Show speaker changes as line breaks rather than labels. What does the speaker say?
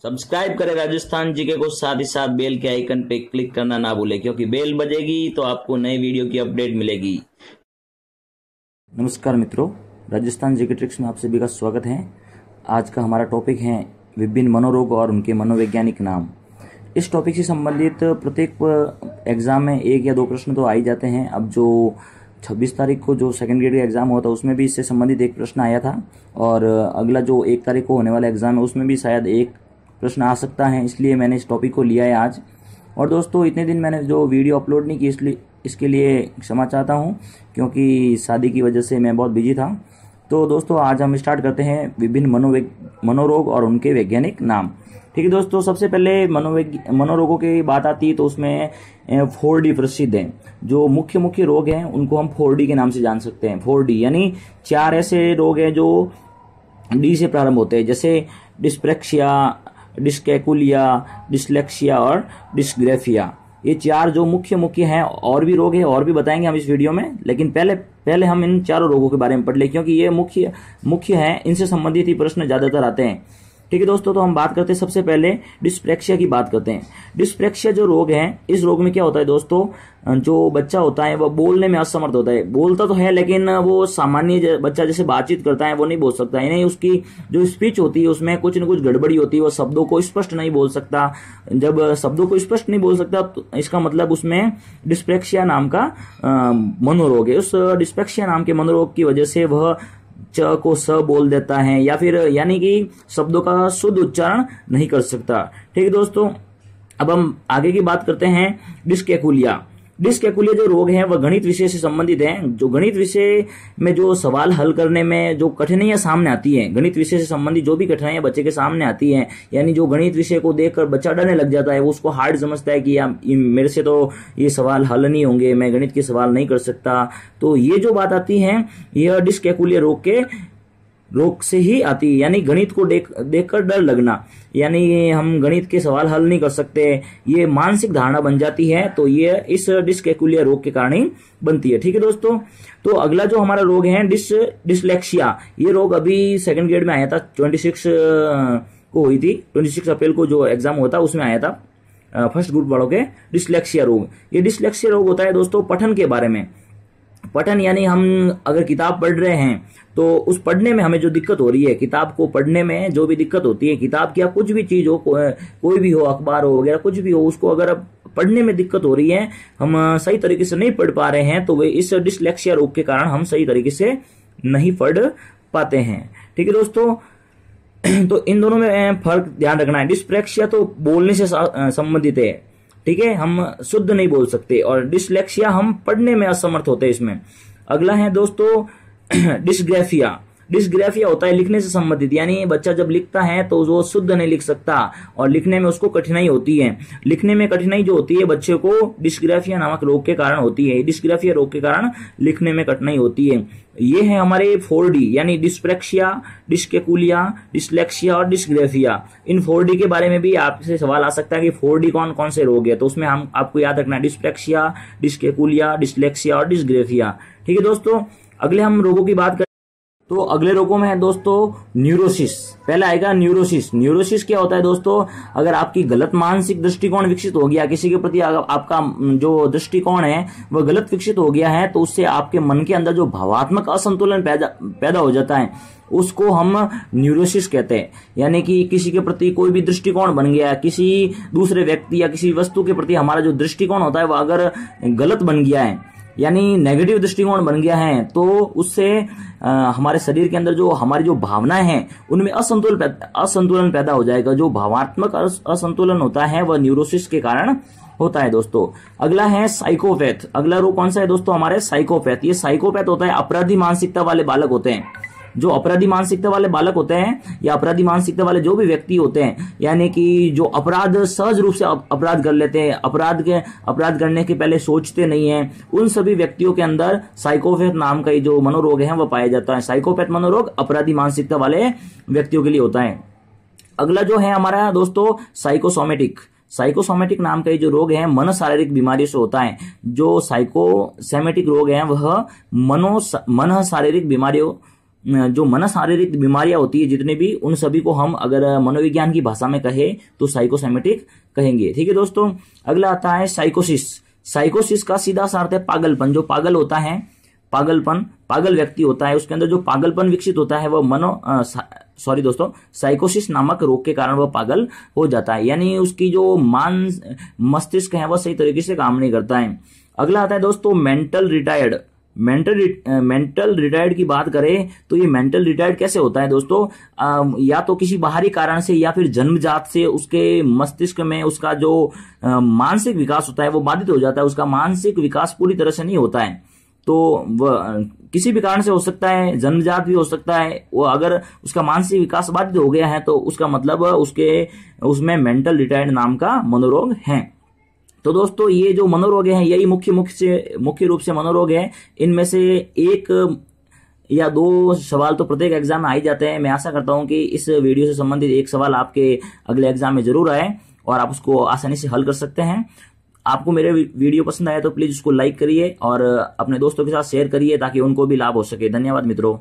Subscribe करें Rajasthan GK को, साथ ही साथ बेल के आइकन पे क्लिक करना ना भूलें, क्योंकि बेल बजेगी तो आपको नई वीडियो की अपडेट मिलेगी।
नमस्कार मित्रों, राजस्थान जीके ट्रिक्स में आप सभी का स्वागत है। आज का हमारा टॉपिक है विभिन्न मनोरोग और उनके मनोवैज्ञानिक नाम। इस टॉपिक से संबंधित प्रत्येक एग्जाम में एक या दो प्रश्न तो आ ही जाते हैं। अब जो 26 तारीख को जो सेकंड ग्रेड का एग्जाम हुआ था उसमें भी इससे संबंधित एक प्रश्न आया था, और अगला जो 1 तारीख को होने वाला एग्जाम है उसमें भी शायद एक प्रश्न आ सकता है, इसलिए मैंने इस टॉपिक को लिया है आज। और दोस्तों, इतने दिन मैंने जो वीडियो अपलोड नहीं की इसके लिए क्षमा चाहता हूं, क्योंकि शादी की वजह से मैं बहुत बिजी था। तो दोस्तों, आज हम स्टार्ट करते हैं विभिन्न मनोरोग और उनके वैज्ञानिक नाम। ठीक है दोस्तों, सबसे पहले मनोरोगों की बात आती है तो उसमें 4D प्रसिद्ध हैं। जो मुख्य रोग हैं उनको हम 4D के नाम से जान सकते हैं। 4D यानी 4 ऐसे रोग हैं जो डी से प्रारंभ होते हैं, जैसे डिस्प्रेक्सिया, डिस्कैकुलिया, डिसलेक्सिया और डिस्ग्राफिया। ये 4 जो मुख्य हैं। और भी रोग हैं, और भी बताएंगे हम इस वीडियो में, लेकिन पहले हम इन चारों रोगों के बारे में पढ़ लें, क्योंकि ये मुख्य हैं, इनसे संबंधित ही प्रश्न ज्यादातर आते हैं। ठीक है दोस्तों, तो हम बात करते हैं सबसे पहले डिस्प्रेक्सिया की बात करते हैं। डिस्प्रेक्सिया जो रोग है, इस रोग में क्या होता है दोस्तों, जो बच्चा होता है वह बोलने में असमर्थ होता है। बोलता तो है लेकिन वो सामान्य बच्चा जैसे बातचीत करता है वो नहीं बोल सकता, यानी उसकी जो स्पीच होती है उसमें कुछ न कुछ गड़बड़ी होती है, वो शब्दों को स्पष्ट नहीं बोल सकता। जब शब्दों को स्पष्ट नहीं बोल सकता तो इसका मतलब उसमें डिस्प्रेक्सिया नाम का मनोरोग है। उस डिस्प्रेक्सिया नाम के मनोरोग की वजह से वह च को स बोल देता है, या फिर यानी कि शब्दों का शुद्ध उच्चारण नहीं कर सकता। ठीक है दोस्तों, अब हम आगे की बात करते हैं डिस्कैकुलिया। डिस्कैकुलिया जो रोग है वह गणित विषय से संबंधित है। जो गणित विषय में जो सवाल हल करने में जो कठिनाइयां सामने आती हैं, गणित विषय से संबंधित जो भी कठिनाइयां बच्चे के सामने आती हैं, यानी जो गणित विषय को देखकर बच्चा डरने लग जाता है, वो उसको हार्ड समझता है कि मेरे से तो ये सवाल हल नहीं होंगे, मैं गणित के सवाल नहीं कर सकता। तो ये जो बात आती है यह डिस्कैकुलिया रोग से ही आती है, यानी गणित को देखकर डर लगना, यानी हम गणित के सवाल हल नहीं कर सकते, ये मानसिक धारणा बन जाती है। तो ये इस डिस्कैकुलिया रोग के कारण ही बनती है। ठीक है दोस्तों, तो अगला जो हमारा रोग है डिसलेक्सिया। ये रोग अभी सेकंड ग्रेड में आया था, 26 को हुई थी, 26 अप्रैल को जो एग्जाम हुआ था उसमें आया था फर्स्ट ग्रुप वालों के डिसलेक्सिया रोग। ये डिसलेक्सिया रोग होता है दोस्तों पठन के बारे में। पठन यानी हम अगर किताब पढ़ रहे हैं तो उस पढ़ने में हमें जो दिक्कत हो रही है, किताब को पढ़ने में जो भी दिक्कत होती है, किताब की या कुछ भी चीज हो, कोई भी हो, अखबार हो वगैरह कुछ भी हो, उसको अगर पढ़ने में दिक्कत हो रही है, हम सही तरीके से नहीं पढ़ पा रहे हैं, तो वे इस डिसलेक्सिया रोग के कारण हम सही तरीके से नहीं पढ़ पाते हैं। ठीक है दोस्तों, तो इन दोनों में फर्क ध्यान रखना है। डिस्प्रेक्सिया तो बोलने से संबंधित है, ठीक है, हम शुद्ध नहीं बोल सकते, और डिसलेक्सिया हम पढ़ने में असमर्थ होते हैं इसमें। अगला है दोस्तों डिस्ग्राफिया। डिस्ग्राफिया होता है लिखने से संबंधित, यानी बच्चा जब लिखता है तो वो शुद्ध नहीं लिख सकता और लिखने में उसको कठिनाई होती है। लिखने में कठिनाई जो होती है बच्चे को डिस्ग्राफिया नामक रोग के कारण होती है। डिस्ग्राफिया रोग के कारण लिखने में कठिनाई होती है। ये है हमारे 4D, यानी डिस्प्रेक्सिया, डिस्कैकुलिया, डिसलेक्सिया और डिस्ग्राफिया। इन 4D के बारे में भी आपसे सवाल आ सकता है कि 4D कौन कौन से रोग है, तो उसमें हम आपको याद रखना है डिस्प्रेक्सिया, डिस्कैकुलिया, डिसलेक्सिया और डिस्ग्राफिया। ठीक है दोस्तों, अगले हम रोगों की बात करें तो अगले रोगों में है दोस्तों न्यूरोसिस। पहला आएगा न्यूरोसिस। न्यूरोसिस क्या होता है दोस्तों, अगर आपकी गलत मानसिक दृष्टिकोण विकसित हो गया, किसी के प्रति आपका जो दृष्टिकोण है वह गलत विकसित हो गया है, तो उससे आपके मन के अंदर जो भावात्मक असंतुलन पैदा हो जाता है, उसको हम न्यूरोसिस कहते हैं। यानी कि किसी के प्रति कोई भी दृष्टिकोण बन गया, किसी दूसरे व्यक्ति या किसी वस्तु के प्रति हमारा जो दृष्टिकोण होता है वह अगर गलत बन गया है, यानी नेगेटिव दृष्टिकोण बन गया है, तो उससे हमारे शरीर के अंदर जो हमारी जो भावनाएं हैं उनमें असंतुलन पैदा हो जाएगा। जो भावात्मक असंतुलन होता है वह न्यूरोसिस के कारण होता है दोस्तों। अगला है साइकोपैथ। अगला रोग कौन सा है दोस्तों, हमारे साइकोपैथ। ये साइकोपैथ होता है अपराधी मानसिकता वाले बालक होते हैं। जो अपराधी मानसिकता वाले बालक होते हैं या अपराधी मानसिकता वाले जो भी व्यक्ति होते हैं, यानी कि जो अपराध सहज रूप से अपराध कर लेते हैं, अपराध करने के पहले सोचते नहीं है, उन सभी व्यक्तियों के अंदर साइकोपैथ नाम का जो मनोरोग है वह पाया जाता है। साइकोपैथ मनोरोग अपराधी मानसिकता वाले व्यक्तियों के लिए होता है। अगला जो है हमारा दोस्तों साइकोसोमेटिक। साइकोसोमेटिक नाम का जो रोग है मन शारीरिक बीमारियों से होता है। जो साइकोसोमेटिक रोग है वह मन शारीरिक बीमारियों जो मन शारीरिक बीमारियां होती है जितने भी, उन सभी को हम अगर मनोविज्ञान की भाषा में कहे तो साइकोसोमेटिक कहेंगे। ठीक है दोस्तों, अगला आता है साइकोसिस। साइकोसिस का सीधा सा अर्थ है पागलपन। जो पागल होता है, पागल व्यक्ति होता है, उसके अंदर जो पागलपन विकसित होता है वह साइकोसिस नामक रोग के कारण वह पागल हो जाता है, यानी उसकी जो मस्तिष्क है वह सही तरीके से काम नहीं करता है। अगला आता है दोस्तों मेंटल रिटायर्ड। मेंटल रिटायर्ड की बात करें तो ये मेंटल रिटायर्ड कैसे होता है दोस्तों, या तो किसी बाहरी कारण से या फिर जन्मजात से उसके मस्तिष्क में उसका जो मानसिक विकास होता है वो बाधित हो जाता है, उसका मानसिक विकास पूरी तरह से नहीं होता है। तो वह किसी भी कारण से हो सकता है, जन्मजात भी हो सकता है। वो अगर उसका मानसिक विकास बाधित हो गया है तो उसका मतलब उसमें मेंटल रिटायर्ड नाम का मनोरोग है। तो दोस्तों ये जो मनोरोग हैं यही मुख्य रूप से मनोरोग है। इनमें से एक या दो सवाल तो प्रत्येक एग्जाम में आ ही जाते हैं। मैं आशा करता हूं कि इस वीडियो से संबंधित एक सवाल आपके अगले एग्जाम में जरूर आए और आप उसको आसानी से हल कर सकते हैं। आपको मेरे वीडियो पसंद आया तो प्लीज उसको लाइक करिए और अपने दोस्तों के साथ शेयर करिए ताकि उनको भी लाभ हो सके। धन्यवाद मित्रों।